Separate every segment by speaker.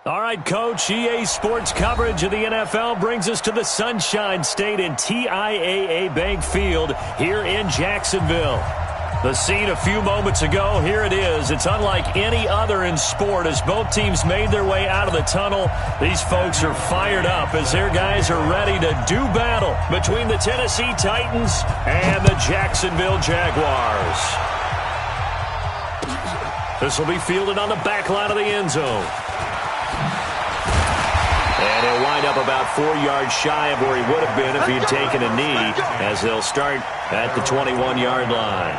Speaker 1: All right, Coach, EA Sports coverage of the NFL brings us to the Sunshine State in TIAA Bank Field here in Jacksonville. The scene a few moments ago, here it is. It's unlike any other in sport as both teams made their way out of the tunnel. These folks are fired up as their guys are ready to do battle between the Tennessee Titans and the Jacksonville Jaguars. This will be fielded on the back line of the end zone. And he'll wind up about 4 yards shy of where he would have been if he had taken a knee, as they'll start at the 21-yard line.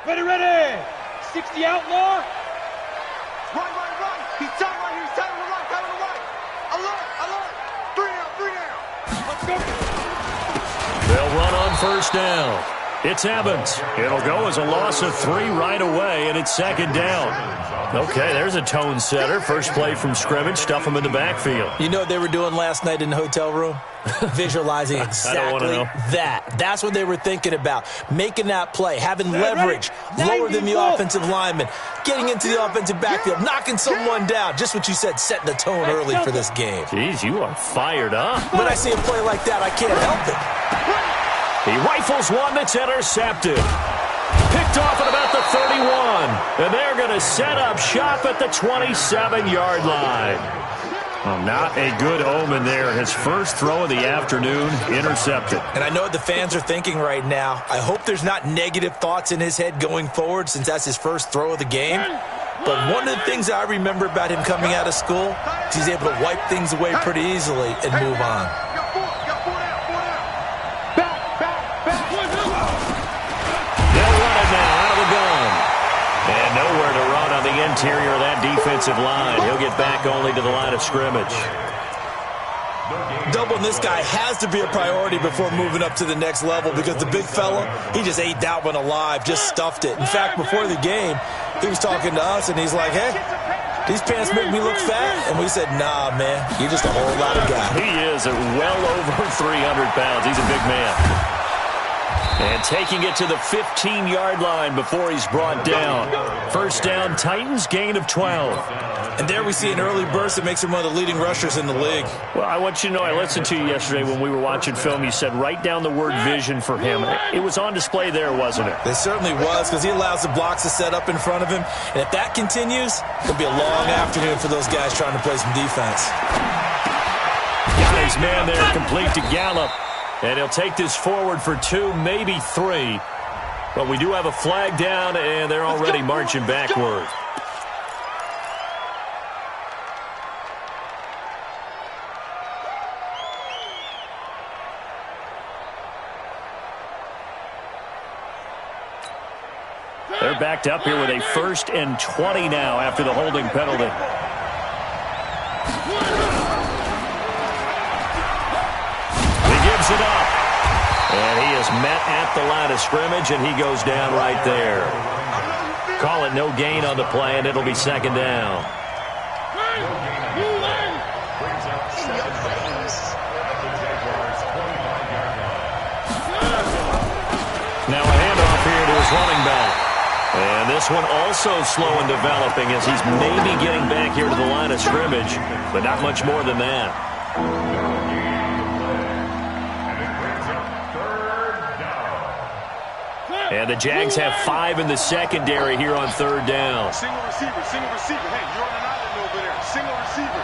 Speaker 2: Ready! 60 outlaw.
Speaker 3: Right. He's tied right here. He's tied on the right. Tied on the right. Alert. 3 down.
Speaker 2: Let's go.
Speaker 1: They'll run on first down. It's Evans. It'll go as a loss of 3 right away, and it's second down. Okay, there's a tone setter. First play from scrimmage. Stuff him in the backfield.
Speaker 4: You know what they were doing last night in the hotel room? Visualizing exactly that. That's what they were thinking about. Making that play, having leverage, lower than the offensive lineman, getting into the offensive backfield, knocking someone down. Just what you said, setting the tone early for this game.
Speaker 1: Jeez, you are fired up.
Speaker 4: When I see a play like that, I can't help it.
Speaker 1: He rifles one that's intercepted. Picked off at about the 31. And they're going to set up shop at the 27-yard line. Well, not a good omen there. His first throw of the afternoon, intercepted.
Speaker 4: And I know what the fans are thinking right now. I hope there's not negative thoughts in his head going forward since that's his first throw of the game. But one of the things I remember about him coming out of school is he's able to wipe things away pretty easily and move on.
Speaker 1: They'll run it now out of the gun. And nowhere to run on the interior of that defensive line. He'll get back only to the line of scrimmage.
Speaker 4: Doubling this guy has to be a priority before moving up to the next level because the big fella, he just ate that one alive, just stuffed it. In fact, before the game, he was talking to us, and he's like, hey, these pants make me look fat. And we said, nah, man, you're just a whole lot of guy.
Speaker 1: He is at well over 300 pounds. He's a big man. And taking it to the 15-yard line before he's brought down. First down, Titans, gain of 12.
Speaker 4: And there we see an early burst that makes him one of the leading rushers in the league.
Speaker 1: Well, I want you to know, I listened to you yesterday when we were watching film. You said write down the word vision for him. It was on display there, wasn't it?
Speaker 4: It certainly was because he allows the blocks to set up in front of him. And if that continues, it'll be a long afternoon for those guys trying to play some defense.
Speaker 1: Got his man there, complete to Gallup. And he'll take this forward for 2, maybe 3. But we do have a flag down, and they're already marching backward. They're backed up here with a 1st and 20 now after the holding penalty. It up. And he is met at the line of scrimmage, and he goes down right there. Call it no gain on the play, and it'll be second down. Now a handoff here to his running back. And this one also slow in developing as he's maybe getting back here to the line of scrimmage, but not much more than that. And the Jags have 5 in the secondary here on 3rd down.
Speaker 3: Single receiver. Hey, you're on an island over there. Single receiver.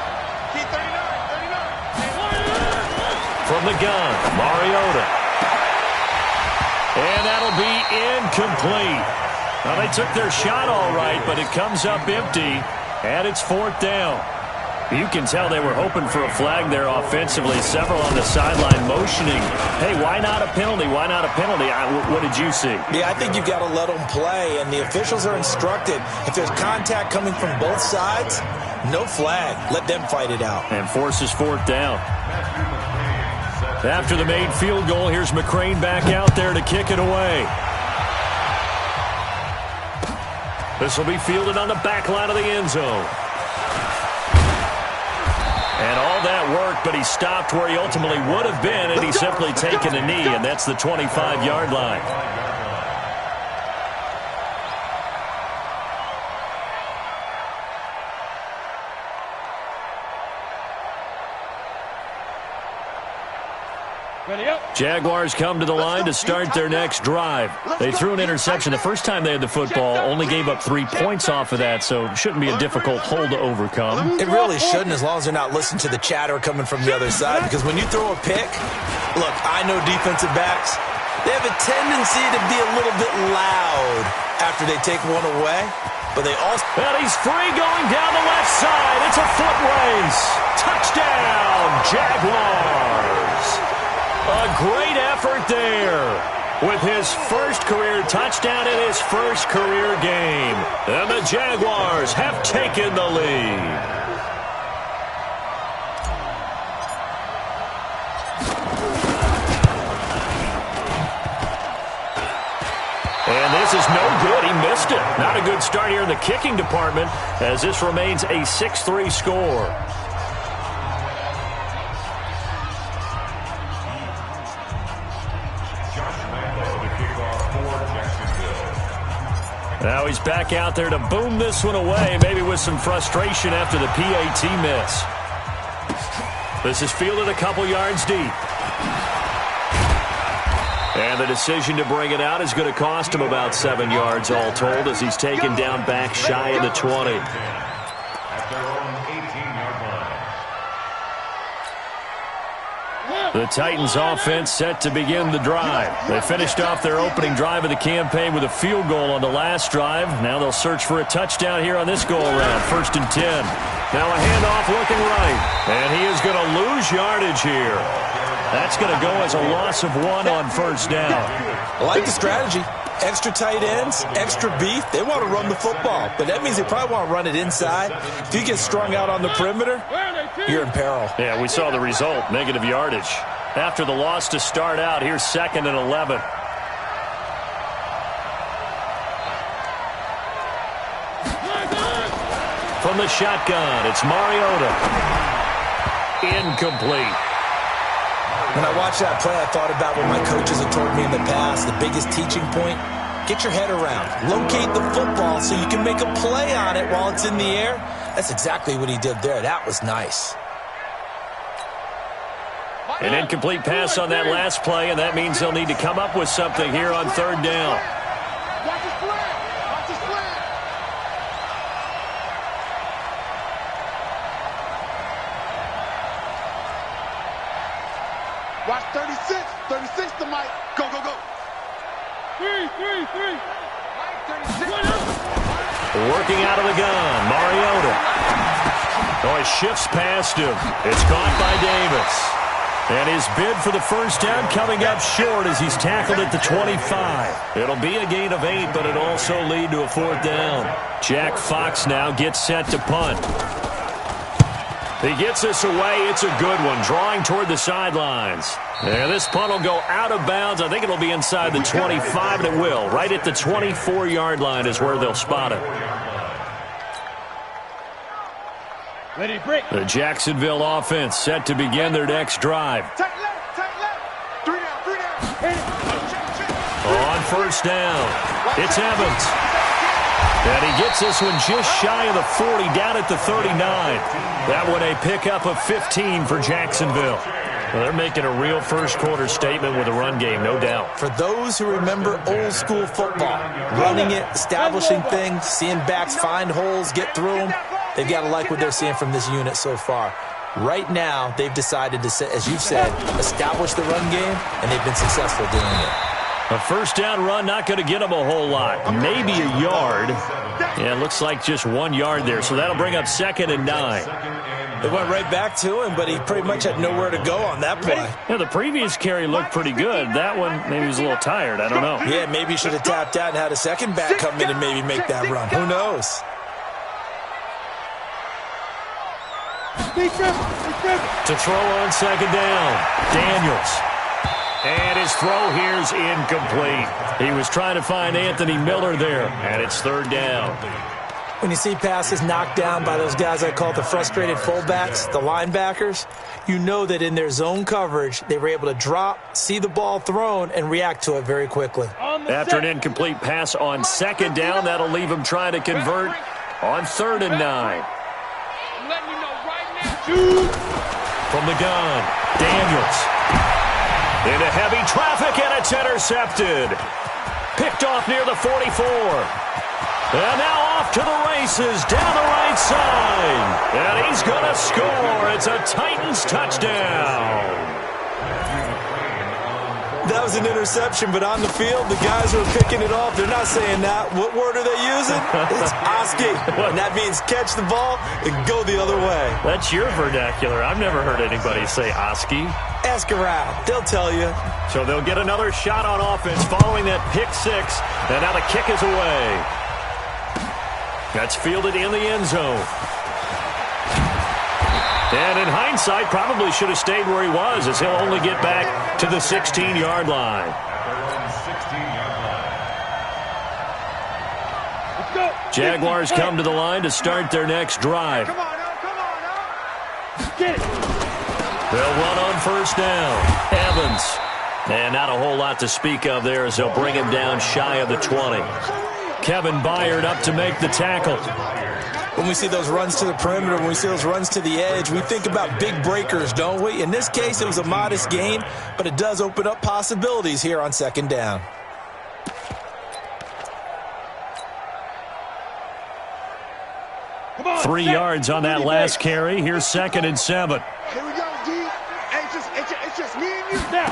Speaker 3: Key 39.
Speaker 1: From the gun, Mariota. And that'll be incomplete. Well, they took their shot all right, but it comes up empty, and it's 4th down. You can tell they were hoping for a flag there offensively. Several on the sideline motioning. Hey, why not a penalty? Why not a penalty? What did you see?
Speaker 4: Yeah, I think you've got to let them play, and the officials are instructed. If there's contact coming from both sides, no flag. Let them fight it out.
Speaker 1: And forces 4th down. After the made field goal, here's McCrane back out there to kick it away. This will be fielded on the back line of the end zone. And all that work, but he stopped where he ultimately would have been, and he's simply taken a knee, and that's the 25-yard line. Jaguars come to the line to start their next drive. They threw an interception the first time they had the football, only gave up 3 points off of that, so it shouldn't be a difficult hole to overcome.
Speaker 4: It really shouldn't, as long as they're not listening to the chatter coming from the other side, because when you throw a pick, look, I know defensive backs, they have a tendency to be a little bit loud after they take one away, but they also...
Speaker 1: And he's free going down the left side. It's a foot race. Touchdown, Jaguars. A great effort there with his first career touchdown in his first career game. And the Jaguars have taken the lead. And this is no good. He missed it. Not a good start here in the kicking department as this remains a 6-3 score. Now he's back out there to boom this one away, maybe with some frustration after the PAT miss. This is fielded a couple yards deep. And the decision to bring it out is going to cost him about 7 yards all told as he's taken down back shy of the 20. The Titans offense set to begin the drive. They finished off their opening drive of the campaign with a field goal on the last drive. Now they'll search for a touchdown here on this go-around. 1st and 10. Now a handoff looking right. And he is going to lose yardage here. That's going to go as a loss of 1 on 1st down.
Speaker 4: I like the strategy. Extra tight ends, extra beef. They want to run the football, but that means they probably want to run it inside. If you get strung out on the perimeter, you're in peril.
Speaker 1: Yeah, we saw the result, negative yardage. After the loss to start out, here's 2nd and 11. From the shotgun, it's Mariota. Incomplete.
Speaker 4: When I watched that play, I thought about what my coaches have told me in the past. The biggest teaching point, get your head around. Locate the football so you can make a play on it while it's in the air. That's exactly what he did there. That was nice.
Speaker 1: An incomplete pass on that last play, and that means they'll need to come up with something here on 3rd down.
Speaker 3: Watch 36. 36 to Mike. Go, go, go.
Speaker 2: 3.
Speaker 1: Working out of the gun, Mariota. Oh, he shifts past him. It's caught by Davis. And his bid for the 1st down coming up short as he's tackled at the 25. It'll be a gain of 8, but it'll also lead to a 4th down. Jack Fox now gets set to punt. He gets this away. It's a good one, drawing toward the sidelines. And this punt will go out of bounds. I think it'll be inside the 25, and it will. Right at the 24-yard line is where they'll spot it.
Speaker 2: Ready, break.
Speaker 1: The Jacksonville offense set to begin their next drive.
Speaker 3: Tight left. 3 down.
Speaker 1: On 1st down, it's Evans. And he gets this one just shy of the 40, down at the 39. That one a pickup of 15 for Jacksonville. Well, they're making a real first-quarter statement with a run game, no doubt.
Speaker 4: For those who remember old-school football, running it, establishing things, seeing backs find holes, get through them, they've got to like what they're seeing from this unit so far. Right now, they've decided to, as you've said, establish the run game, and they've been successful doing it.
Speaker 1: A 1st down run, not going to get them a whole lot. Maybe a yard. Yeah, it looks like just 1 yard there, so that'll bring up 2nd and 9.
Speaker 4: They went right back to him, but he pretty much had nowhere to go on that play.
Speaker 1: Yeah, the previous carry looked pretty good. That one, maybe he was a little tired. I don't know.
Speaker 4: Yeah, maybe he should have tapped out and had a second back come in and maybe make that run. Who knows?
Speaker 1: To throw on 2nd down, Daniels. And his throw here's incomplete. He was trying to find Anthony Miller there, and it's 3rd down.
Speaker 4: When you see passes knocked down by those guys I call the frustrated fullbacks, the linebackers, you know that in their zone coverage, they were able to drop, see the ball thrown, and react to it very quickly.
Speaker 1: After an incomplete pass on second down, that'll leave him trying to convert on 3rd and 9.
Speaker 2: I'm letting you know right now.
Speaker 1: From the gun, Daniels. Into heavy traffic, and it's intercepted. Picked off near the 44. And now off to the races, down the right side. And he's going to score. It's a Titans touchdown.
Speaker 4: That was an interception, but on the field, the guys who are picking it off, they're not saying that. What word are they using? It's Oski. And that means catch the ball and go the other way.
Speaker 1: That's your vernacular. I've never heard anybody say Oski.
Speaker 4: Ask around. They'll tell you.
Speaker 1: So they'll get another shot on offense following that pick six. And now the kick is away. That's fielded in the end zone. And in hindsight, probably should have stayed where he was, as he'll only get back to the 16-yard line. Jaguars come to the line to start their next drive.
Speaker 3: Come on now.
Speaker 2: Get it.
Speaker 1: They'll run on 1st down. Evans. And not a whole lot to speak of there as they'll bring him down shy of the 20. Kevin Byard up to make the tackle.
Speaker 4: When we see those runs to the perimeter, when we see those runs to the edge, we think about big breakers, don't we? In this case, it was a modest gain, but it does open up possibilities here on 2nd down.
Speaker 2: Come on,
Speaker 1: 3 yards on that last carry. Here's 2nd and 7.
Speaker 3: Here we go, D. It's just me and you.
Speaker 2: Now.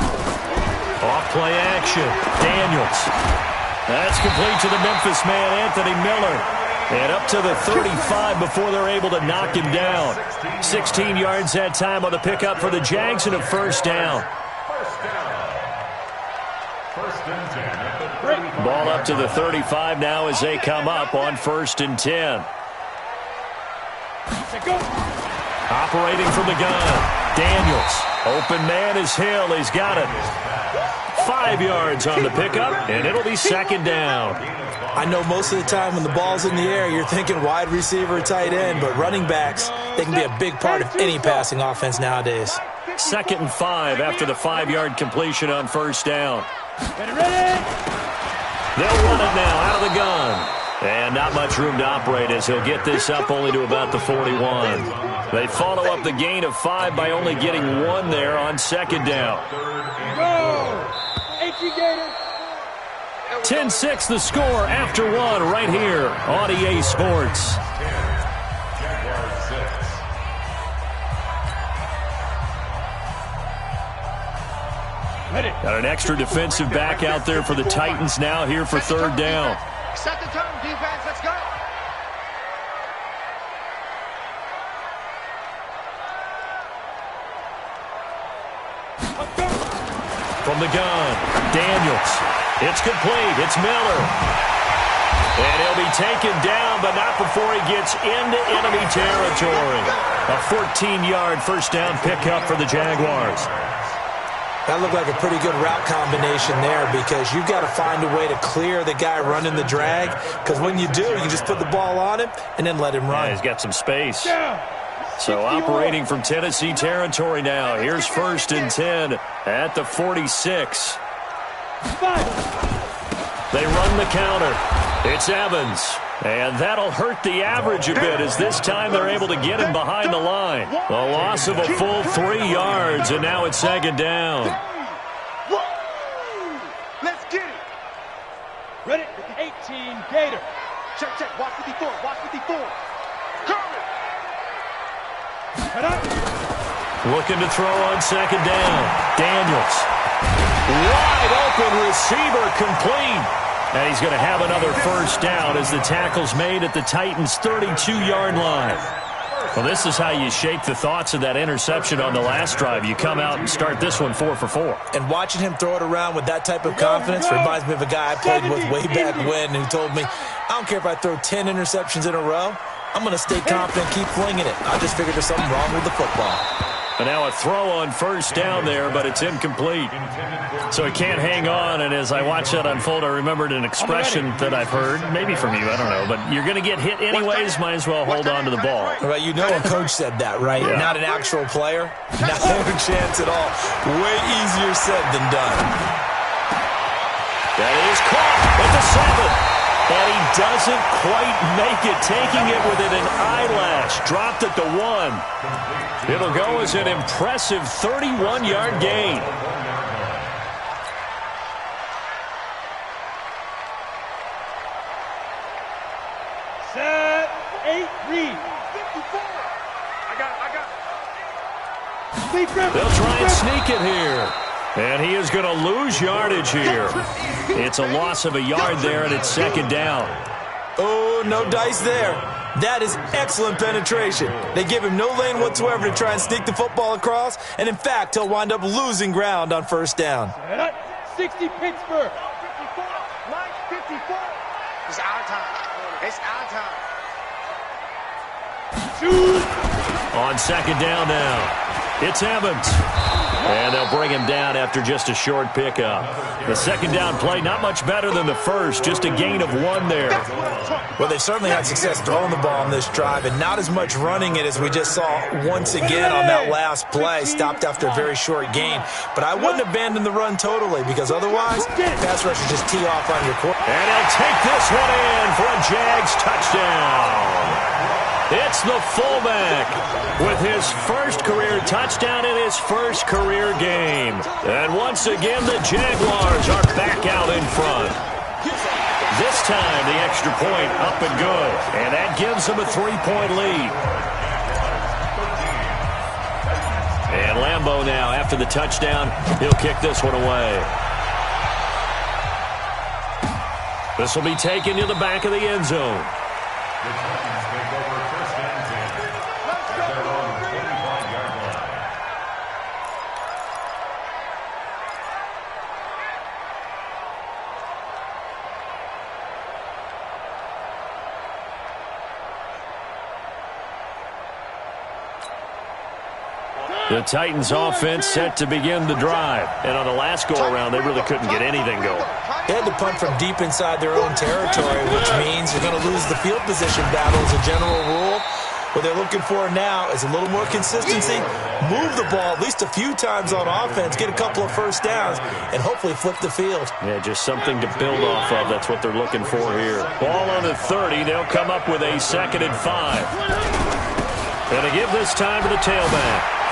Speaker 1: Off play action. Daniels. That's complete to the Memphis man, Anthony Miller. And up to the 35 before they're able to knock him down. 16 yards that time on the pickup for the Jags and a 1st down. Ball up to the 35 now as they come up on 1st and 10. Operating from the gun. Daniels. Open man is Hill. He's got it. 5 yards on the pickup, and it'll be 2nd down.
Speaker 4: I know most of the time when the ball's in the air, you're thinking wide receiver, tight end, but running backs, they can be a big part of any passing offense nowadays.
Speaker 1: 2nd and 5 after the 5-yard completion on 1st down.
Speaker 2: Ready?
Speaker 1: They'll run it now out of the gun. And not much room to operate as he'll get this up only to about the 41. They follow up the gain of 5 by only getting 1 there on 2nd down.
Speaker 2: Go! H.E. Gator.
Speaker 1: 10-6 the score after 1 right here on EA Sports. Got an extra defensive back out there for the Titans now here for 3rd down.
Speaker 3: Set the tone, defense. Let's go.
Speaker 1: From the gun, Daniels. It's complete. It's Miller. And he'll be taken down, but not before he gets into enemy territory. A 14-yard 1st down pickup for the Jaguars.
Speaker 4: That looked like a pretty good route combination there because you've got to find a way to clear the guy running the drag, because when you do, you just put the ball on him and then let him run.
Speaker 1: Yeah, he's got some space. So operating from Tennessee territory now. Here's 1st and 10 at the 46. They run the counter. It's Evans. And that'll hurt the average a bit as this time they're able to get him behind the line. A loss of a full 3 yards, and now it's 2nd down.
Speaker 3: Let's get it.
Speaker 2: Ready? 18 Gator.
Speaker 3: Check. Watch 54. Watch 54. Coming.
Speaker 1: Looking to throw on 2nd down. Daniels. Wide open receiver complete. And he's going to have another 1st down as the tackle's made at the Titans' 32-yard line. Well, this is how you shake the thoughts of that interception on the last drive. You come out and start this one 4 for 4.
Speaker 4: And watching him throw it around with that type of confidence reminds me of a guy I played with way back when who told me, I don't care if I throw 10 interceptions in a row, I'm going to stay confident, keep flinging it. I just figured there's something wrong with the football.
Speaker 1: And now a throw on first down there, but it's incomplete. So he can't hang on, and as I watched that unfold, I remembered an expression that I've heard, maybe from you, I don't know, but you're going to get hit anyways, might as well hold on to the ball.
Speaker 4: Well, you know a coach said that, right?
Speaker 1: Yeah.
Speaker 4: Not an actual player. Not a chance at all. Way easier said than done.
Speaker 1: That is caught at the 7. And he doesn't quite make it, taking it within an eyelash. Dropped at the 1. It'll go as an impressive 31-yard gain.
Speaker 2: Set, 8, read.
Speaker 3: 54. I got it.
Speaker 1: They'll try and sneak it here. And he is going to lose yardage here. It's a loss of a yard there, and it's second down.
Speaker 4: Oh, no dice there. That is excellent penetration. They give him no lane whatsoever to try and sneak the football across, and in fact, he'll wind up losing ground on first down.
Speaker 2: 60 Pittsburgh.
Speaker 3: 54. Mike, 54. It's our time. It's our time.
Speaker 2: Shoot.
Speaker 1: On second down now, it's Evans. And they'll bring him down after just a short pickup. The second down play, not much better than the first, just a gain of 1 there.
Speaker 4: Well, they've certainly had success throwing the ball on this drive, and not as much running it as we just saw once again on that last play. Stopped after a very short gain. But I wouldn't abandon the run totally, because otherwise, pass rushers just tee off on your quarterback.
Speaker 1: And he'll take this one in for a Jags touchdown. It's the fullback with his first career touchdown in his first career game. And once again, the Jaguars are back out in front. This time, the extra point up and good. And that gives them a 3-point lead. And Lambeau now, after the touchdown, he'll kick this one away. This will be taken to the back of the end zone. The Titans offense set to begin the drive. And on the last go-around, they really couldn't get anything going.
Speaker 4: They had to punt from deep inside their own territory, which means you're going to lose the field position battle as a general rule. What they're looking for now is a little more consistency, move the ball at least a few times on offense, get a couple of first downs, and hopefully flip the field.
Speaker 1: Yeah, just something to build off of. That's what they're looking for here. Ball on the 30. They'll come up with a 2nd and 5. And to give this time to the tailback.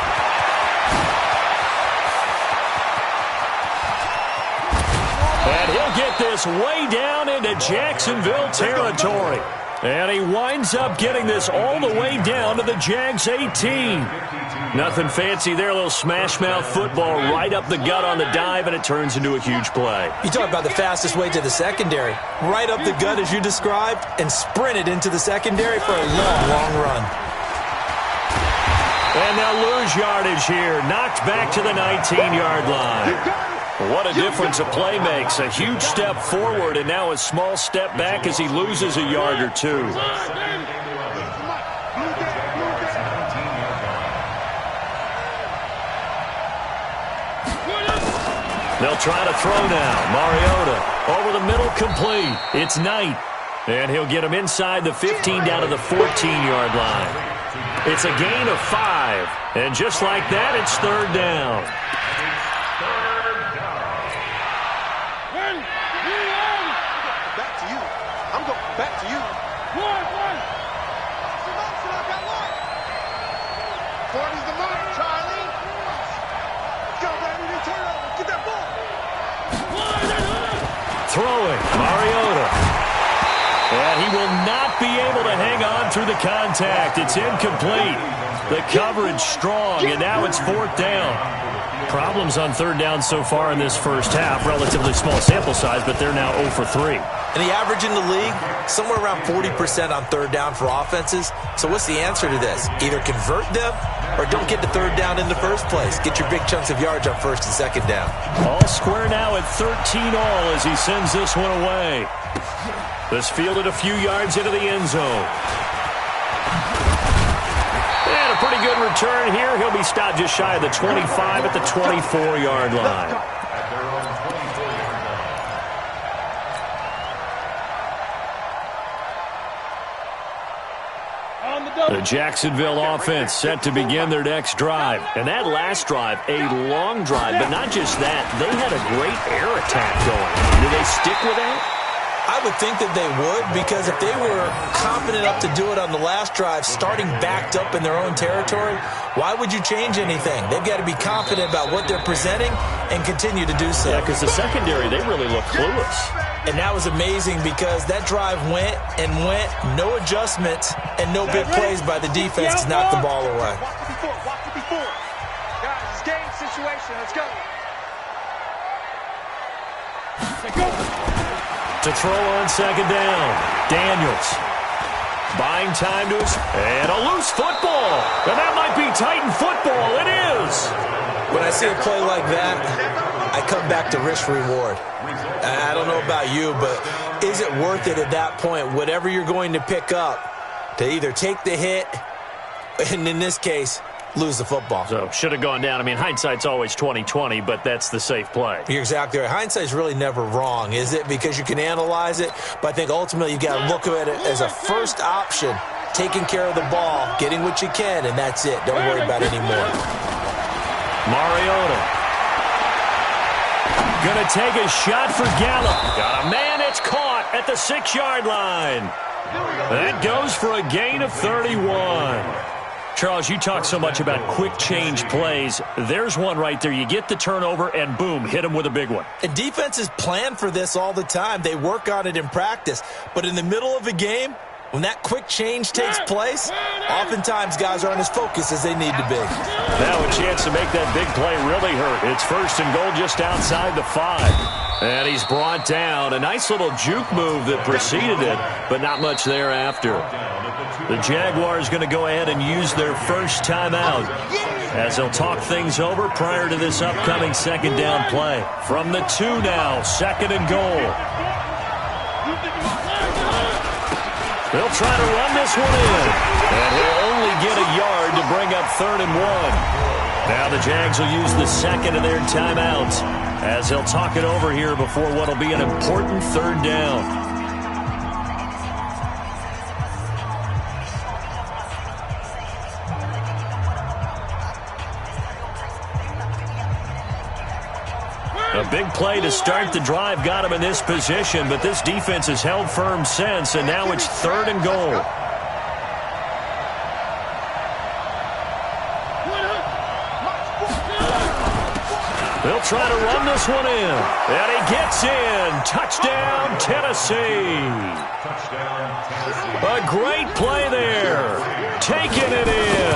Speaker 1: And he'll get this way down into Jacksonville territory. And he winds up getting this all the way down to the Jags 18. Nothing fancy there, a little smash-mouth football right up the gut on the dive, and it turns into a huge play.
Speaker 4: You talk about the fastest way to the secondary. Right up the gut, as you described, and sprinted into the secondary for a long, long run.
Speaker 1: And they'll lose yardage here. Knocked back to the 19-yard line. What a difference a play makes. A huge step forward and now a small step back as he loses a yard or two. They'll try to throw now. Mariota over the middle, complete. It's Knight. And he'll get him inside the 15 down to the 14-yard line. It's a gain of 5. And just like that, it's 3rd down.
Speaker 3: Back to you. One. 40's the mark, Charlie. Let's go, baby. New turnover. Get that ball.
Speaker 1: Throwing, Mariota. And he will not be able to hang on through the contact. It's incomplete. The coverage strong, and now it's 4th down. Problems on 3rd down so far in this first half. Relatively small sample size, but they're now 0 for 3.
Speaker 4: And the average in the league, somewhere around 40% on 3rd down for offenses. So what's the answer to this? Either convert them or don't get to 3rd down in the first place. Get your big chunks of yards on 1st and 2nd down.
Speaker 1: All square now at 13 all as he sends this one away. This fielded a few yards into the end zone. And a pretty good return here. He'll be stopped just shy of the 25 at the 24-yard line. The Jacksonville offense set to begin their next drive. And that last drive, a long drive, but not just that. They had a great air attack going. Do they stick with that?
Speaker 4: I would think that they would, because if they were confident enough to do it on the last drive, starting backed up in their own territory, why would you change anything? They've got to be confident about what they're presenting and continue to do so.
Speaker 1: Yeah, because the secondary, they really look clueless.
Speaker 4: And that was amazing because that drive went and went, no adjustments, and no big plays by the defense to knock the ball away.
Speaker 3: Watch it before. Guys, it's game situation. Let's go.
Speaker 1: To throw on second down, Daniels. Buying time to us, and a loose football. And that might be Titan football. It is.
Speaker 4: When I see a play like that, I come back to risk-reward. I don't know about you, but is it worth it at that point, whatever you're going to pick up, to either take the hit, and in this case, lose the football?
Speaker 1: So, should have gone down. I mean, hindsight's always 20/20, but that's the safe play.
Speaker 4: You're exactly right. Hindsight's really never wrong, is it? Because you can analyze it, but I think ultimately you've got to look at it as a first option, taking care of the ball, getting what you can, and that's it. Don't worry about it anymore.
Speaker 1: Mariota. Gonna take a shot for Gallup. Got a man, it's caught at the 6-yard line. That goes for a gain of 31. Charles, you talk so much about quick change plays. There's one right there. You get the turnover, and boom, hit him with a big one.
Speaker 4: And defenses plan for this all the time. They work on it in practice. But in the middle of a game, when that quick change takes place, oftentimes guys aren't as focused as they need to be.
Speaker 1: Now a chance to make that big play really hurt. It's 1st and goal just outside the 5. And he's brought down. A nice little juke move that preceded it, but not much thereafter. The Jaguars going to go ahead and use their first timeout as they'll talk things over prior to this upcoming second down play. From the 2 now, 2nd and goal. They'll try to run this one in, and he'll only get a yard to bring up 3rd and 1. Now the Jags will use the second of their timeouts as they'll talk it over here before what will be an important 3rd down. A big play to start the drive got him in this position, but this defense has held firm since, and now it's 3rd and goal. They'll try to run this one in, and he gets in. Touchdown, Tennessee. A great play there. Taking it in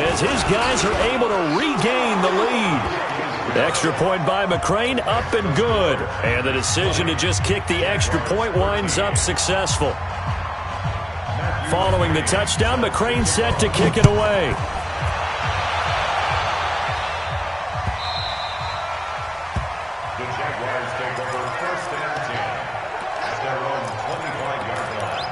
Speaker 1: as his guys are able to regain the lead. Extra point by McCrane, up and good. And the decision to just kick the extra point winds up successful. Following the touchdown, McCrane set to kick it away.
Speaker 5: The Jaguars take over 1st and 10 at their own 25-yard line.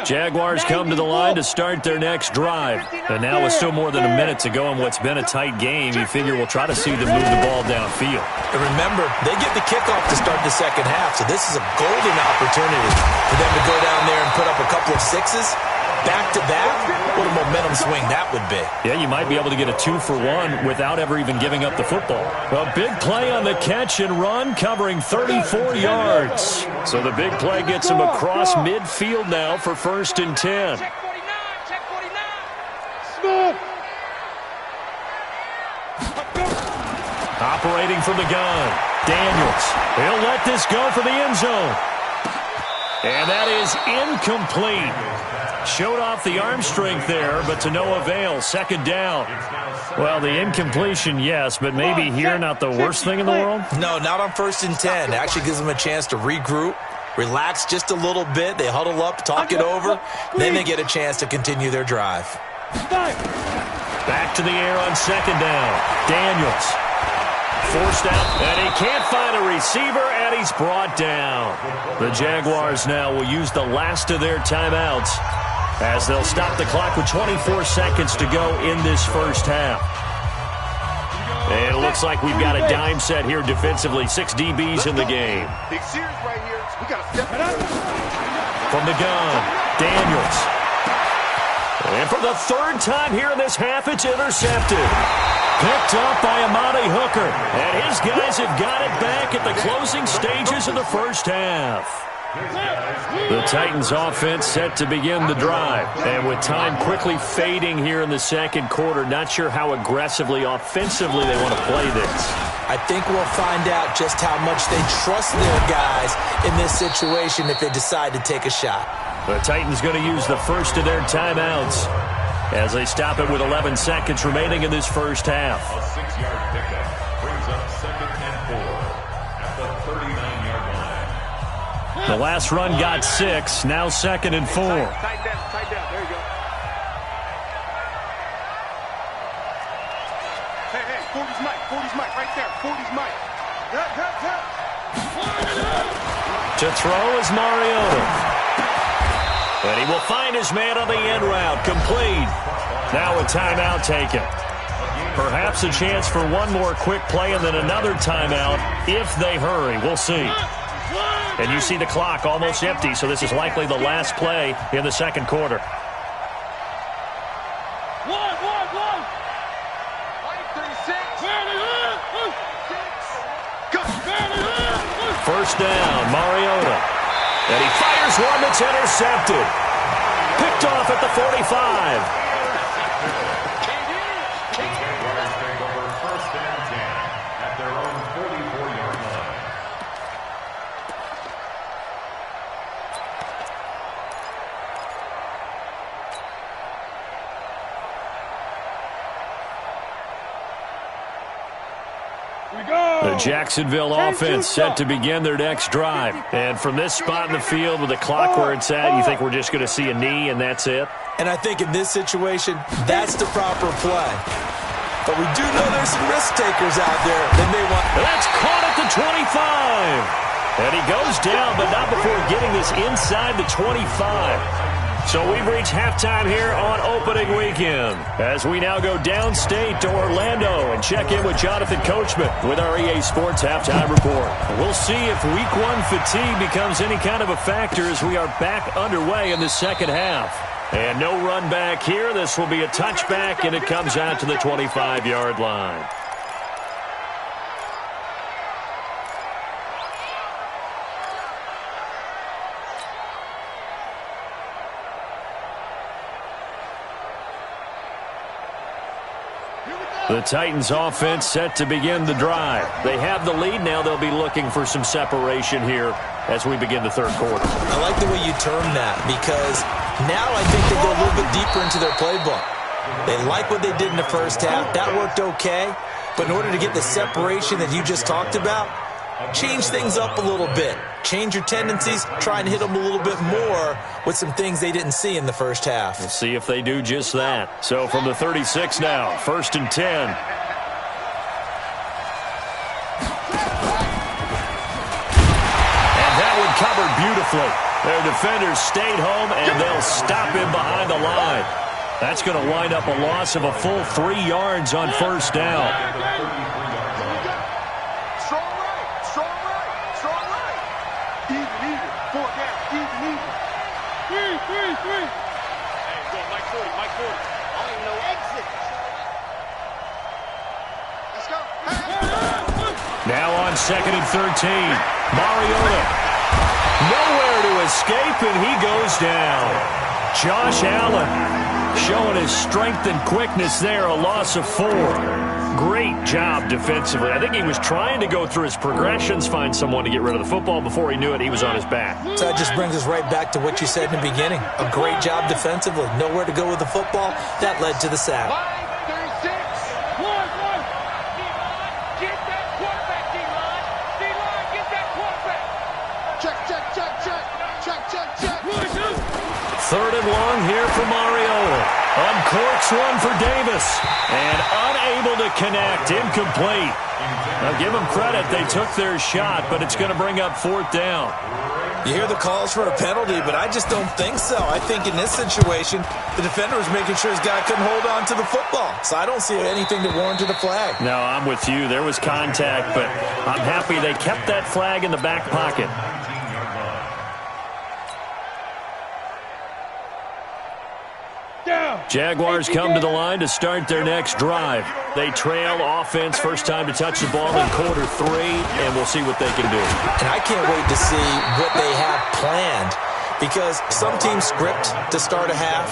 Speaker 1: Jaguars come to the line to start their next drive. And now with still more than a minute to go in what's been a tight game, you figure we'll try to see them move the ball downfield.
Speaker 4: And remember, they get the kickoff to start the second half, so this is a golden opportunity for them to go down there and put up a couple of 6s. Back-to-back, what a momentum swing that would be.
Speaker 1: Yeah, you might be able to get a 2-for-1 without ever even giving up the football. A big play on the catch and run, covering 34 yards. So the big play gets him across midfield now for 1st and 10.
Speaker 2: Check 49, check 49. Smith.
Speaker 1: Operating from the gun, Daniels. He'll let this go for the end zone. And that is incomplete. Showed off the arm strength there, but to no avail. 2nd down. Well, the incompletion, yes, but maybe here not the worst thing in the world?
Speaker 4: No, not on 1st and 10. It actually gives them a chance to regroup, relax just a little bit. They huddle up, talk it over. Then they get a chance to continue their drive.
Speaker 1: Back to the air on second down. Daniels. Forced out, and he can't find a receiver, and he's brought down. The Jaguars now will use the last of their timeouts as they'll stop the clock with 24 seconds to go in this first half. And it looks like we've got a dime set here defensively. 6 DBs in the game.
Speaker 3: Big series right here. We got to step it up.
Speaker 1: From the gun, Daniels. And for the third time here in this half, it's intercepted. Picked up by Amani Hooker. And his guys have got it back at the closing stages of the first half. The Titans offense set to begin the drive. And with time quickly fading here in the second quarter, not sure how aggressively, offensively they want to play this.
Speaker 4: I think we'll find out just how much they trust their guys in this situation if they decide to take a shot.
Speaker 1: The Titans going to use the first of their timeouts as they stop it with 11 seconds remaining in this first half.
Speaker 5: A 6-yard pickup brings up 2nd and 4 at the 39-yard line.
Speaker 1: The last run got 6, now 2nd and 4.
Speaker 3: Tight down. There you go. Hey, 40's Mike right there. 40's Mike.
Speaker 1: To throw is Mariota. And he will find his man on the end route. Complete. Now a timeout taken. Perhaps a chance for one more quick play and then another timeout if they hurry. We'll see. And you see the clock almost empty, so this is likely the last play in the second quarter. First down, Mariota. And he fires one that's intercepted. Picked off at the 45.
Speaker 5: The Jaguars take over 1st and 10 at their own 44-yard line.
Speaker 1: The Jacksonville offense set to begin their next drive. And from this spot in the field with the clock where it's at, you think we're just going to see a knee and that's it?
Speaker 4: And I think in this situation, that's the proper play. But we do know there's some risk takers out there that may want...
Speaker 1: That's caught at the 25. And he goes down, but not before getting this inside the 25. So we've reached halftime here on opening weekend as we now go downstate to Orlando and check in with Jonathan Coachman with our EA Sports Halftime Report. We'll see if Week 1 fatigue becomes any kind of a factor as we are back underway in the second half. And no run back here. This will be a touchback, and it comes out to the 25-yard line. The Titans offense set to begin the drive. They have the lead now. They'll be looking for some separation here as we begin the third quarter.
Speaker 4: I like the way you term that because now I think they go a little bit deeper into their playbook. They like what they did in the first half. That worked okay. But in order to get the separation that you just talked about, change things up a little bit. Change your tendencies. Try and hit them a little bit more with some things they didn't see in the first half.
Speaker 1: We'll see if they do just that. So from the 36 now, 1st and 10. And that one covered beautifully. Their defenders stayed home, and they'll stop him behind the line. That's going to wind up a loss of a full 3 yards on first down. Now on 2nd and 13. Mariota. Nowhere to escape, and he goes down. Josh Allen showing his strength and quickness there, a loss of 4. Great job defensively. I think he was trying to go through his progressions, find someone to get rid of the football. Before he knew it, he was on his back.
Speaker 4: So that just brings us right back to what you said in the beginning. A great job defensively. Nowhere to go with the football. That led to the sack.
Speaker 1: Third and long here for Mariota. Uncorks one for Davis. And unable to connect. Incomplete. Now give them credit. They took their shot, but it's going to bring up 4th down.
Speaker 4: You hear the calls for a penalty, but I just don't think so. I think in this situation, the defender was making sure his guy couldn't hold on to the football. So I don't see anything to warrant the flag.
Speaker 1: No, I'm with you. There was contact, but I'm happy they kept that flag in the back pocket. Jaguars come to the line to start their next drive. They trail offense, first time to touch the ball in quarter 3, and we'll see what they can do.
Speaker 4: And I can't wait to see what they have planned, because some teams script to start a half.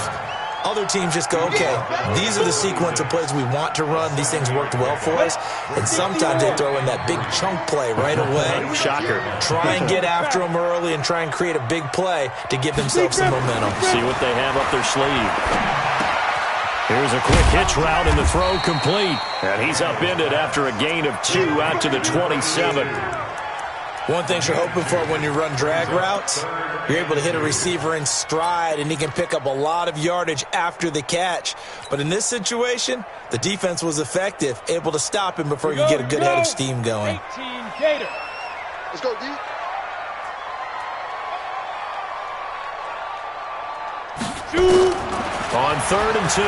Speaker 4: Other teams just go, okay, these are the sequence of plays we want to run. These things worked well for us. And sometimes they throw in that big chunk play right away.
Speaker 1: Shocker.
Speaker 4: Try and get after them early and try and create a big play to give themselves some momentum.
Speaker 1: See what they have up their sleeve. Here's a quick hitch route, and the throw complete. And he's upended after a gain of 2 out to the 27.
Speaker 4: One thing you're hoping for when you run drag routes, you're able to hit a receiver in stride, and he can pick up a lot of yardage after the catch. But in this situation, the defense was effective, able to stop him before you get a good head of steam going.
Speaker 2: 18 Gator.
Speaker 3: Let's go, D.
Speaker 1: On 3rd and 2,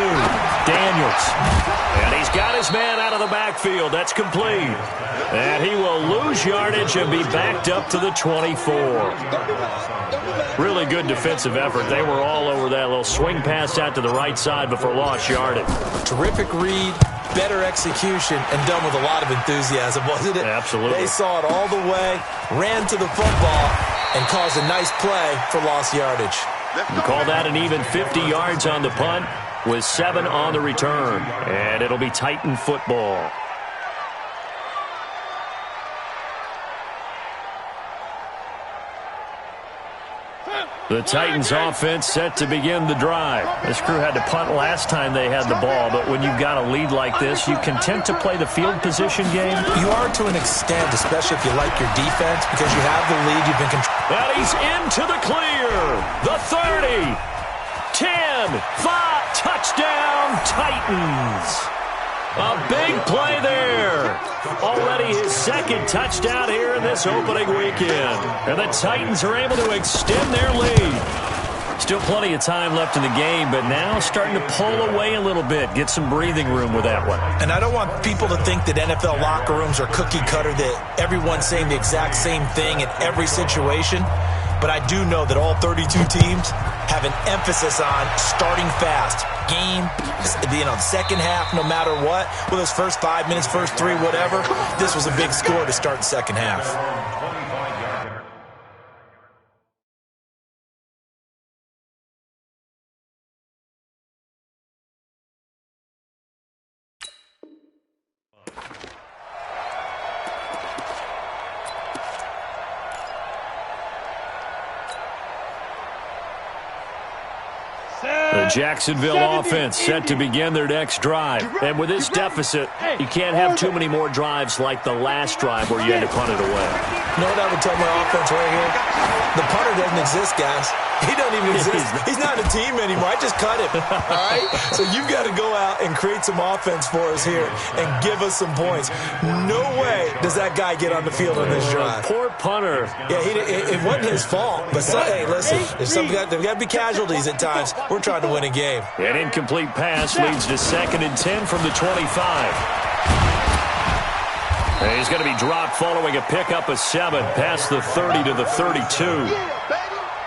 Speaker 1: Daniels. And he's got his man out of the backfield. That's complete. And he will lose yardage and be backed up to the 24. Really good defensive effort. They were all over that little swing pass out to the right side before lost yardage.
Speaker 4: Terrific read, better execution, and done with a lot of enthusiasm, wasn't it?
Speaker 1: Absolutely.
Speaker 4: They saw it all the way, ran to the football, and caused a nice play for lost yardage.
Speaker 1: We call that an even 50 yards on the punt with 7 on the return. And it'll be Titan football. The Titans offense set to begin the drive. This crew had to punt last time they had the ball, but when you've got a lead like this, you content to play the field position game?
Speaker 4: You are to an extent, especially if you like your defense, because you have the lead. You've been controlling.
Speaker 1: And he's into the clear. The 30, 10, 5, touchdown, Titans. A big play there. Already his 2nd touchdown here in this opening weekend. And the Titans are able to extend their lead. Still plenty of time left in the game, but now starting to pull away a little bit. Get some breathing room with that one.
Speaker 4: And I don't want people to think that NFL locker rooms are cookie cutter, that everyone's saying the exact same thing in every situation. But I do know that all 32 teams have an emphasis on starting fast. Game, the second half, no matter what. Whether it's first 5 minutes, first 3, whatever. This was a big score to start the second half.
Speaker 1: The Jacksonville offense set to begin their next drive. And with this deficit, you can't have too many more drives like the last drive where you had to punt it away.
Speaker 4: You know what I would tell my offense right here? The punter doesn't exist, guys. He doesn't even exist. He's not a team anymore. I just cut him. All right? So you've got to go out and create some offense for us here and give us some points. No way does that guy get on the field on this drive.
Speaker 1: Poor punter.
Speaker 4: Yeah, it wasn't his fault. But, hey, listen, there's got to be casualties at times. We're trying to win a game.
Speaker 1: An incomplete pass leads to 2nd and 10 from the 25. And he's going to be dropped following a pickup of 7 past the 30 to the 32.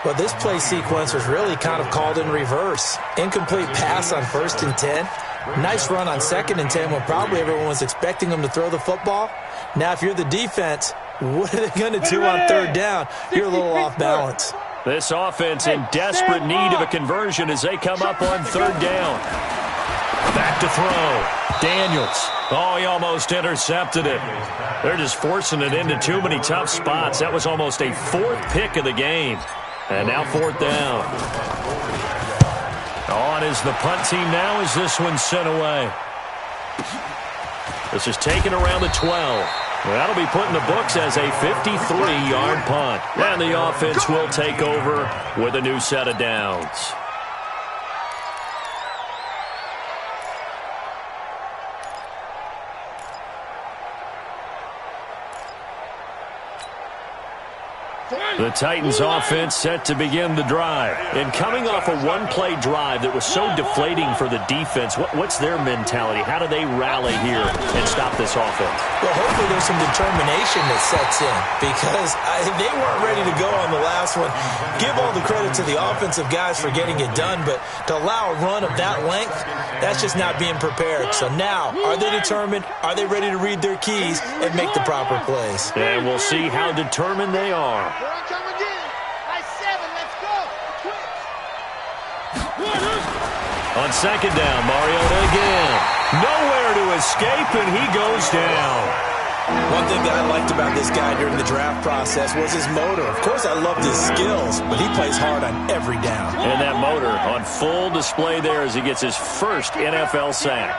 Speaker 4: Well, this play sequence was really kind of called in reverse. Incomplete pass on 1st and 10. Nice run on 2nd and 10 when probably everyone was expecting them to throw the football. Now, if you're the defense, what are they going to do on 3rd down? You're a little off balance.
Speaker 1: This offense in desperate need of a conversion as they come up on 3rd down. Back to throw. Daniels. Oh, he almost intercepted it. They're just forcing it into too many tough spots. That was almost a 4th pick of the game. And now 4th down. On is the punt team now as this one's sent away. This is taken around the 12. That'll be put in the books as a 53-yard punt. And the offense will take over with a new set of downs. The Titans offense set to begin the drive. And coming off a one-play drive that was so deflating for the defense, what's their mentality? How do they rally here and stop this offense?
Speaker 4: Well, hopefully there's some determination that sets in because they weren't ready to go on the last one. Give all the credit to the offensive guys for getting it done, but to allow a run of that length, that's just not being prepared. So now, are they determined? Are they ready to read their keys and make the proper plays?
Speaker 1: And we'll see how determined they are.
Speaker 3: Here I come again. By 7, let's go.
Speaker 1: On second down, Mariota again. Nowhere to escape, and he goes down.
Speaker 4: One thing that I liked about this guy during the draft process was his motor. Of course, I loved his skills, but he plays hard on every down.
Speaker 1: And that motor on full display there as he gets his first NFL sack.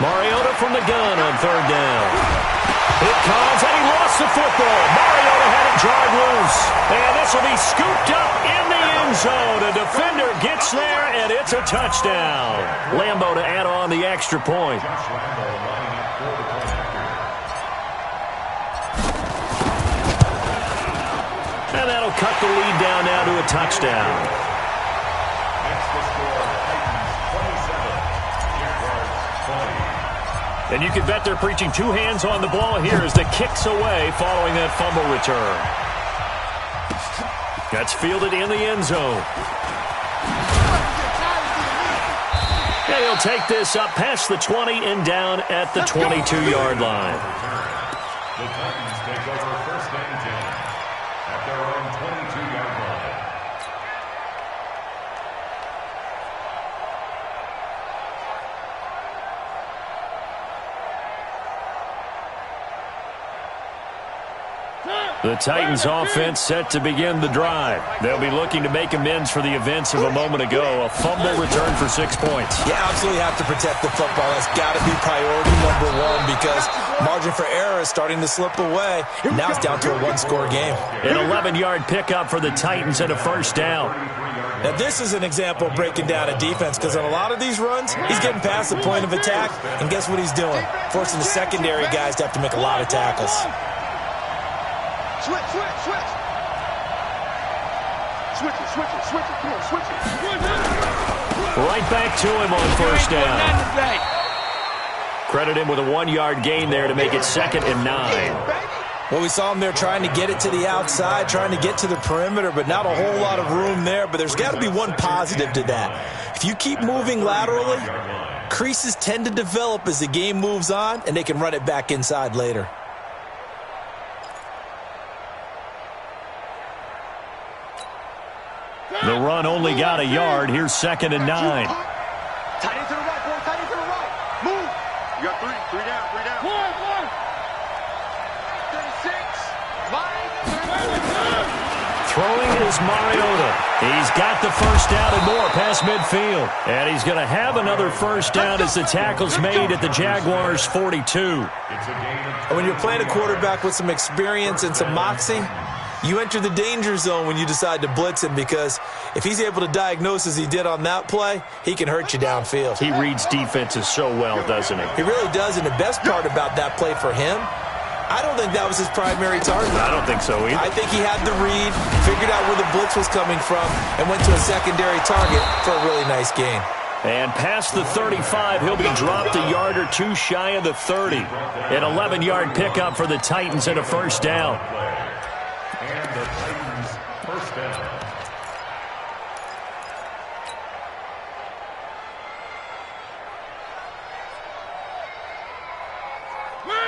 Speaker 1: Mariota from the gun on third down. It comes, and he lost the football. Mariota had it jarred loose. And this will be scooped up in the end zone. A defender gets there, and it's a touchdown. Lambo to add on the extra point. And that'll cut the lead down now to a touchdown. And you can bet they're preaching two hands on the ball here as the kick's away following that fumble return. That's fielded in the end zone. And he'll take this up past the 20 and down at the 22-yard line.
Speaker 5: The Titans take over first and 10 at their own 22-yard line.
Speaker 1: The Titans offense set to begin the drive. They'll be looking to make amends for the events of a moment ago. A fumble return for 6 points.
Speaker 4: You absolutely have to protect the football. That's got to be priority number one because margin for error is starting to slip away. Now it's down to a one-score game.
Speaker 1: An 11-yard pickup for the Titans and a first down.
Speaker 4: Now, this is an example of breaking down a defense because on a lot of these runs, he's getting past the point of attack, and guess what he's doing? Forcing the secondary guys to have to make a lot of tackles.
Speaker 3: Switch. Switch it. Come on, switch it.
Speaker 1: Right back to him on first down. Credit him with a 1-yard gain there to make it 2nd and 9.
Speaker 4: Well, we saw him there trying to get it to the outside, trying to get to the perimeter, but not a whole lot of room there. But there's got to be one positive to that. If you keep moving laterally, creases tend to develop as the game moves on, and they can run it back inside later.
Speaker 1: The run only got a yard. Here's 2nd and 9.
Speaker 3: Tight end to the right, boy. Tight end to the right. Move. You got 3 down. 1. 36.
Speaker 1: Throwing is Mariota. He's got the first down and more past midfield. And he's going to have another first down as the tackle's made at the Jaguars' 42.
Speaker 4: And when you're playing a quarterback with some experience and some moxie, you enter the danger zone when you decide to blitz him because if he's able to diagnose as he did on that play, he can hurt you downfield.
Speaker 1: He reads defenses so well, doesn't he?
Speaker 4: He really does, and the best part about that play for him, I don't think that was his primary target.
Speaker 1: I don't think so either.
Speaker 4: I think he had the read, figured out where the blitz was coming from, and went to a secondary target for a really nice gain.
Speaker 1: And past the 35, he'll be dropped a yard or two shy of the 30. An 11-yard pickup for the Titans and a first down.
Speaker 5: And the Titans first down.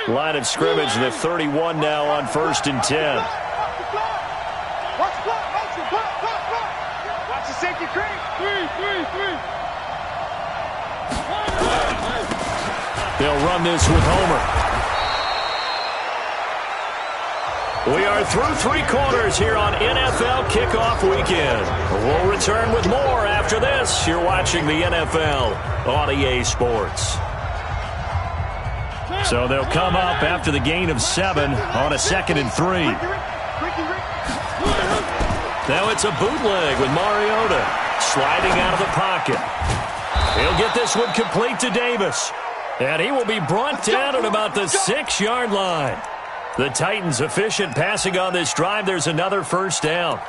Speaker 1: Line of scrimmage, the 31 now on 1st and 10.
Speaker 3: Watch the block. Watch the safety creep. 3.
Speaker 1: They'll run this with Homer. We are through 3 quarters here on NFL Kickoff Weekend. We'll return with more after this. You're watching the NFL on EA Sports. So they'll come up after the gain of 7 on a 2nd and 3. Now it's a bootleg with Mariota sliding out of the pocket. He'll get this one complete to Davis. And he will be brought down at about the 6-yard line. The Titans efficient passing on this drive. There's another first down.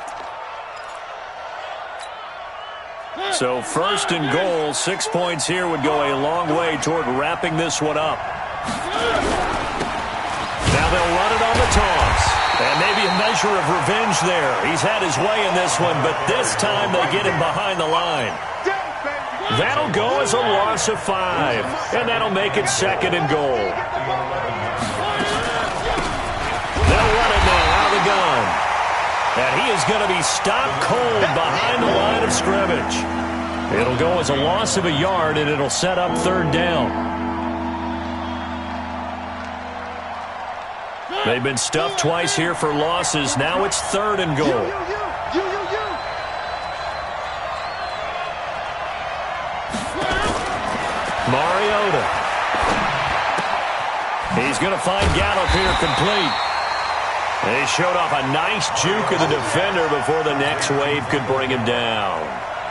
Speaker 1: So first and goal, 6 points here would go a long way toward wrapping this one up. Now they'll run it on the toss. And maybe a measure of revenge there. He's had his way in this one, but this time they get him behind the line. That'll go as a loss of 5. And that'll make it second and goal. They'll run it now out of the gun. And he is going to be stopped cold behind the line of scrimmage. It'll go as a loss of a yard, and it'll set up third down. They've been stuffed twice here for losses. Now it's third and goal. Mariota. He's going to find Gallup here complete. They showed off a nice juke of the defender before the next wave could bring him down.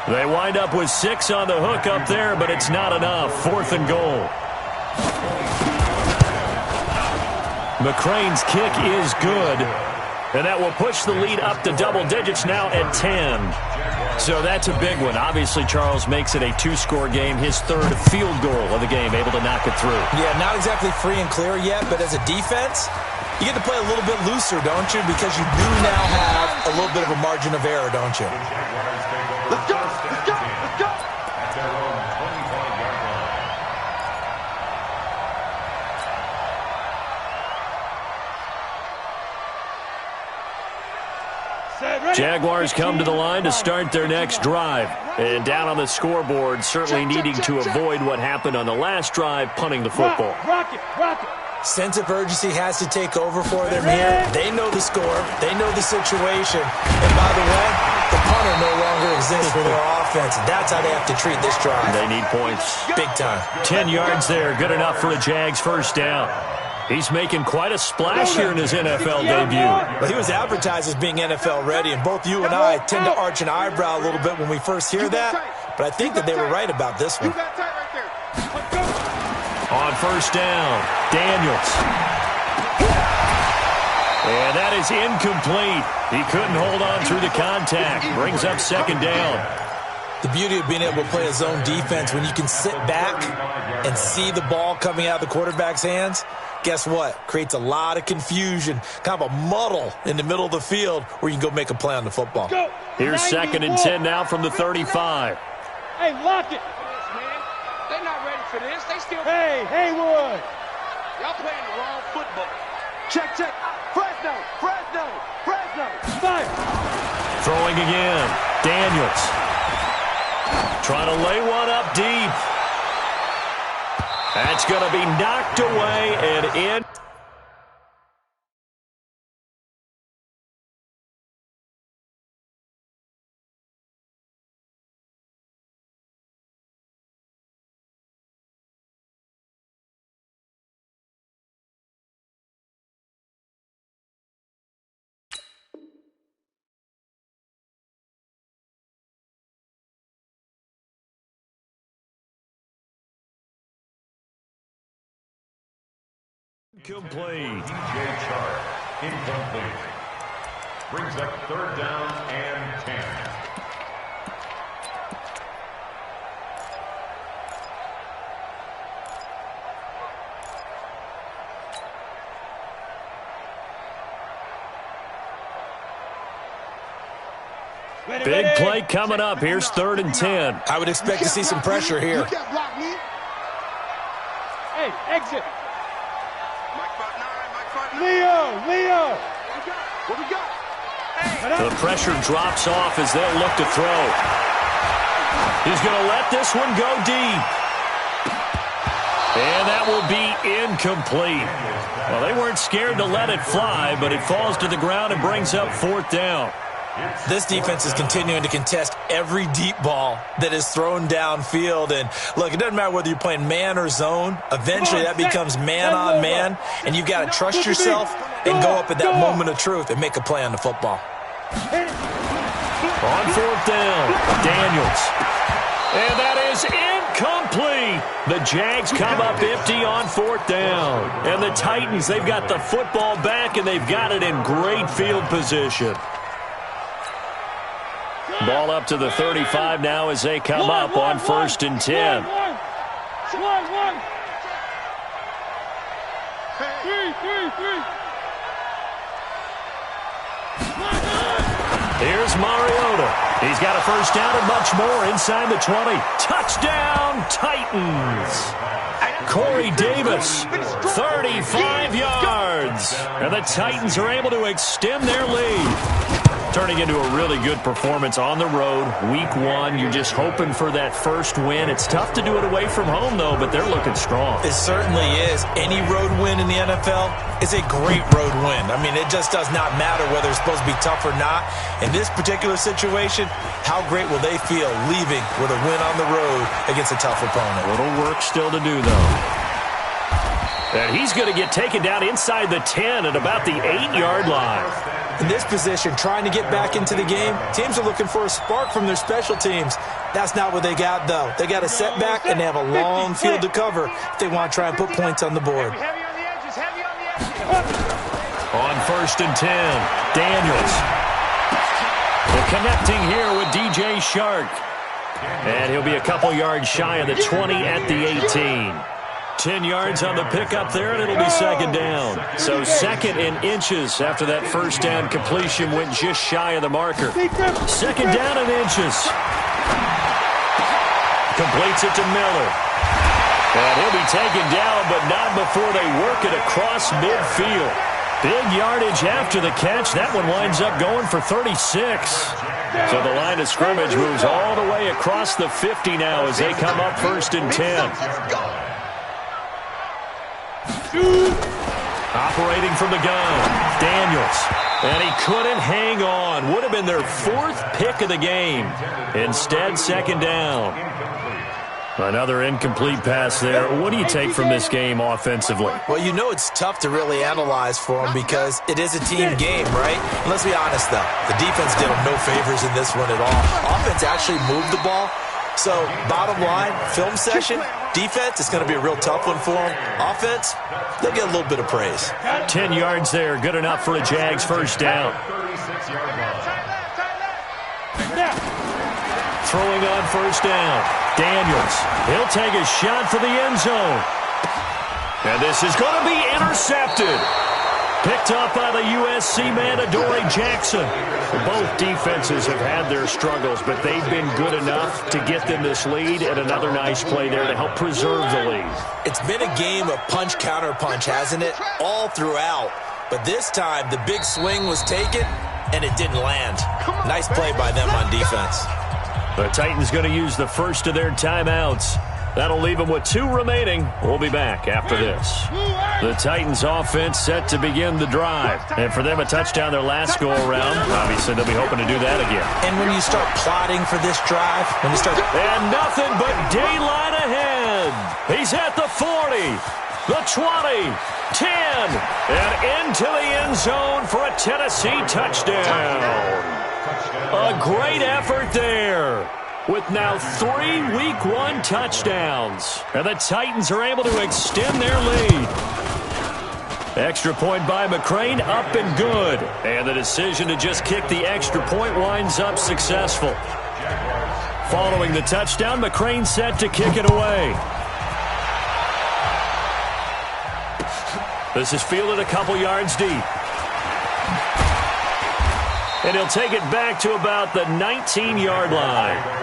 Speaker 1: They wind up with 6 on the hook up there, but it's not enough. Fourth and goal. McCrane's kick is good, and that will push the lead up to double digits now at 10. So that's a big one. Obviously, Charles makes it a 2-score game, his third field goal of the game, able to knock it through.
Speaker 4: Yeah, not exactly free and clear yet, but as a defense, you get to play a little bit looser, don't you? Because you do now have a little bit of a margin of error, don't you?
Speaker 3: Let's go, let's go, let's go.
Speaker 5: At their own 25-yard line.
Speaker 1: Jaguars come to the line to start their next drive. And down on the scoreboard, certainly needing to avoid what happened on the last drive, punting the football.
Speaker 2: Rock it, rock it.
Speaker 4: Sense of urgency has to take over for them here. They know the score. They know the situation. And by the way, the punter no longer exists for their offense. That's how they have to treat this drive.
Speaker 1: They need points.
Speaker 4: Big time.
Speaker 1: 10 yards there, good enough for a Jags first down. He's making quite a splash here in his NFL debut.
Speaker 4: Well, he was advertised as being NFL ready, and both you and I tend to arch an eyebrow a little bit when we first hear that. But I think that they were right about this one.
Speaker 3: You got tight right there.
Speaker 1: On first down, Daniels. And that is incomplete. He couldn't hold on through the contact. Brings up second down.
Speaker 4: The beauty of being able to play a zone defense, when you can sit back and see the ball coming out of the quarterback's hands, guess what? Creates a lot of confusion, kind of a muddle in the middle of the field where you can go make a play on the football.
Speaker 1: Here's second and 10 now from the 35.
Speaker 2: Hey, lock it.
Speaker 3: They're not ready for this. They still.
Speaker 2: Hey, Haywood.
Speaker 3: Y'all playing the wrong football. Check, check. Fresno, Fresno, Fresno.
Speaker 2: Fire.
Speaker 1: Throwing again. Daniels. Trying to lay one up deep. That's going to be knocked away and in. Complete.
Speaker 5: DJ Chark, incomplete. Brings up third down and 10.
Speaker 1: Big play coming up. Here's third and 10.
Speaker 4: I would expect to see some pressure here.
Speaker 3: You can't block me.
Speaker 2: Hey, exit.
Speaker 3: Mike front nine, Mike front nine.
Speaker 2: Leo.
Speaker 3: What we got?
Speaker 1: The pressure drops off as they'll look to throw. He's going to let this one go deep. And that will be incomplete. Well, they weren't scared to let it fly, but it falls to the ground and brings up fourth down.
Speaker 4: This defense is continuing to contest every deep ball that is thrown downfield. And, look, it doesn't matter whether you're playing man or zone. Eventually, that becomes man on man, and you've got to trust yourself and go up at that moment of truth and make a play on the football.
Speaker 1: On fourth down, Daniels. And that is incomplete. The Jags come up empty on 4th down. And the Titans, they've got the football back, and they've got it in great field position. Ball up to the 35 now as they come up on 1st and 10. Here's Mariota. He's got a first down and much more inside the 20. Touchdown, Titans. Corey Davis, 35 yards. And the Titans are able to extend their lead. Turning into a really good performance on the road. Week 1, you're just hoping for that first win. It's tough to do it away from home, though, but they're looking strong.
Speaker 4: It certainly is. Any road win in the NFL is a great road win. I mean, it just does not matter whether it's supposed to be tough or not. In this particular situation, how great will they feel leaving with a win on the road against a tough opponent?
Speaker 1: A little work still to do, though. And he's going to get taken down inside the 10 at about the 8-yard line.
Speaker 4: In this position, trying to get back into the game, teams are looking for a spark from their special teams. That's not what they got, though. They got a setback, and they have a long field to cover if they want to try and put points on the board.
Speaker 1: On 1st and 10, Daniels. They're connecting here with DJ Shark. And he'll be a couple yards shy of the 20 at the 18. 10 yards on the pickup there, and it'll be 2nd down. So 2nd and inches after that first down completion went just shy of the marker. 2nd down and inches. Completes it to Miller. And he'll be taken down, but not before they work it across midfield. Big yardage after the catch. That one winds up going for 36. So the line of scrimmage moves all the way across the 50 now as they come up 1st and 10. Operating from the gun, Daniels. And he couldn't hang on. Would have been their 4th pick of the game. Instead, 2nd down. Another incomplete pass there. What do you take from this game offensively?
Speaker 4: Well, you know it's tough to really analyze for them because it is a team game, right? And let's be honest, though. The defense did them no favors in this one at all. Offense actually moved the ball. So, bottom line, film session, defense, it's going to be a real tough one for them. Offense, they'll get a little bit of praise.
Speaker 1: 10 yards there, good enough for a Jags first down. Throwing on 1st down, Daniels. He'll take a shot for the end zone. And this is going to be intercepted. Picked up by the USC man, Adoree Jackson. Both defenses have had their struggles, but they've been good enough to get them this lead, and another nice play there to help preserve the lead.
Speaker 4: It's been a game of punch-counter-punch, hasn't it? All throughout. But this time, the big swing was taken, and it didn't land. Nice play by them on defense.
Speaker 1: The Titans going to use the first of their timeouts. That'll leave them with 2 remaining. We'll be back after this. The Titans offense set to begin the drive. And for them, a touchdown their last go-around. Obviously, they'll be hoping to do that again.
Speaker 4: And when you start plotting for this drive,
Speaker 1: And nothing but daylight ahead. He's at the 40, the 20, 10, and into the end zone for a Tennessee touchdown. A great effort there. With now 3 Week 1 touchdowns. And the Titans are able to extend their lead. Extra point by McCrane, up and good. And the decision to just kick the extra point winds up successful. Following the touchdown, McCrane set to kick it away. This is fielded a couple yards deep. And he'll take it back to about the 19-yard line.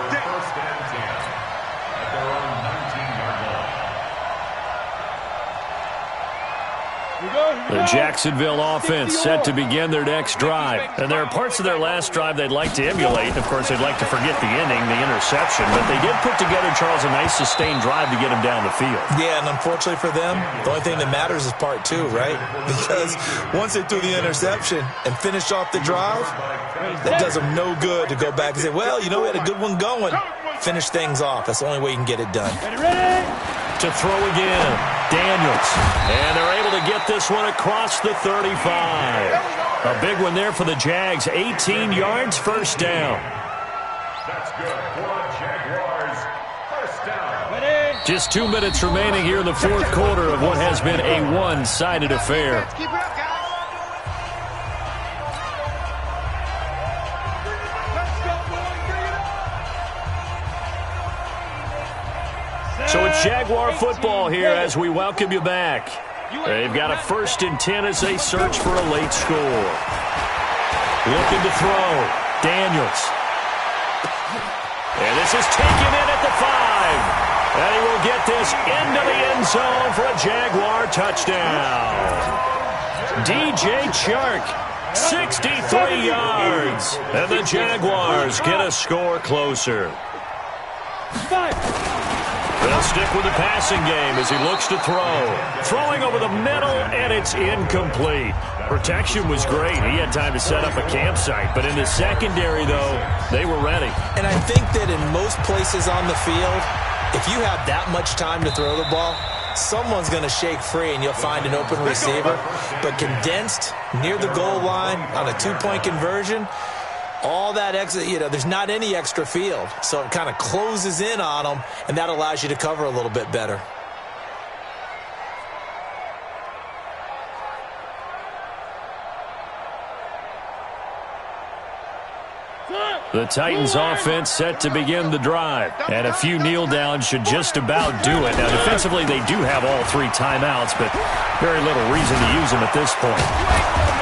Speaker 1: The Jacksonville offense set to begin their next drive. And there are parts of their last drive they'd like to emulate. Of course, they'd like to forget the ending, the interception. But they did put together, Charles, a nice sustained drive to get him down the field.
Speaker 4: Yeah, and unfortunately for them, the only thing that matters is part 2, right? Because once they threw the interception and finished off the drive, that does them no good to go back and say, well, you know, we had a good one going. Finish things off. That's the only way you can get it done.
Speaker 1: To throw again, Daniels. And they're able to get this one across the 35. A big one there for the Jags. 18 yards, first down.
Speaker 5: That's good for Jaguars.
Speaker 1: Just 2 minutes remaining here in the fourth quarter of what has been a one-sided affair.
Speaker 3: Keep it up, guys. Let's go, boys. Bring it up.
Speaker 1: So it's Jaguar football here as we welcome you back. They've got a 1st and 10 as they search for a late score. Looking to throw. Daniels. And this is taken in at the 5. And he will get this into the end zone for a Jaguar touchdown. DJ Chark, 63 yards. And the Jaguars get a score closer. They'll stick with the passing game as he looks to throw. Throwing over the middle, and it's incomplete. Protection was great. He had time to set up a campsite. But in the secondary, though, they were ready.
Speaker 4: And I think that in most places on the field, if you have that much time to throw the ball, someone's going to shake free and you'll find an open receiver. But condensed near the goal line on a 2-point conversion, all that extra, there's not any extra field. So it kind of closes in on them, and that allows you to cover a little bit better.
Speaker 1: The Titans offense set to begin the drive. And a few kneel downs should just about do it. Now, defensively, they do have all 3 timeouts, but very little reason to use them at this point.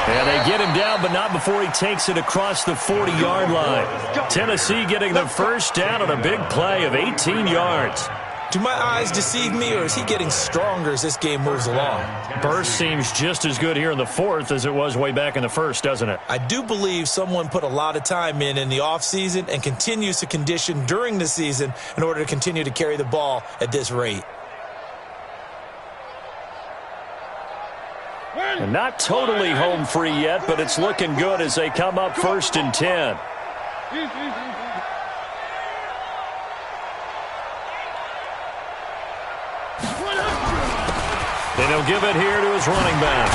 Speaker 1: And they get him down, but not before he takes it across the 40-yard line. Tennessee getting the first down on a big play of 18 yards.
Speaker 4: Do my eyes deceive me, or is he getting stronger as this game moves along?
Speaker 1: Burst seems just as good here in the fourth as it was way back in the first, doesn't it?
Speaker 4: I do believe someone put a lot of time in the offseason and continues to condition during the season in order to continue to carry the ball at this rate.
Speaker 1: And not totally home free yet, but it's looking good as they come up 1st and 10. And he'll give it here to his running back.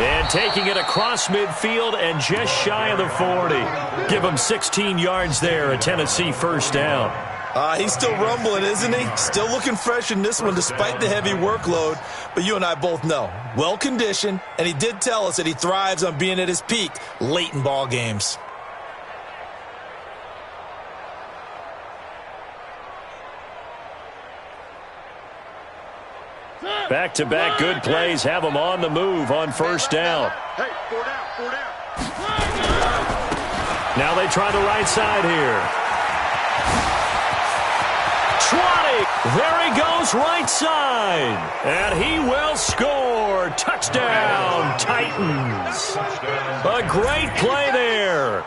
Speaker 1: And taking it across midfield and just shy of the 40. Give him 16 yards there, a Tennessee first down.
Speaker 4: He's still rumbling, isn't he? Still looking fresh in this one despite the heavy workload. But you and I both know, well-conditioned, and he did tell us that he thrives on being at his peak late in ball games.
Speaker 1: Back-to-back good plays have them on the move on first down.
Speaker 3: Hey, 4 down, 4 down.
Speaker 1: Now they try the right side here. 20. There he goes right side. And he will score. Touchdown, Titans. A great play there.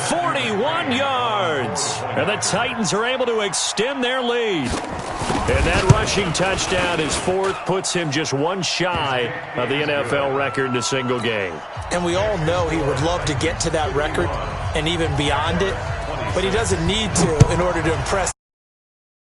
Speaker 1: 41 yards. And the Titans are able to extend their lead. And that rushing touchdown, his 4th, puts him just 1 shy of the NFL record in a single game.
Speaker 4: And we all know he would love to get to that record and even beyond it, but he doesn't need to in order to impress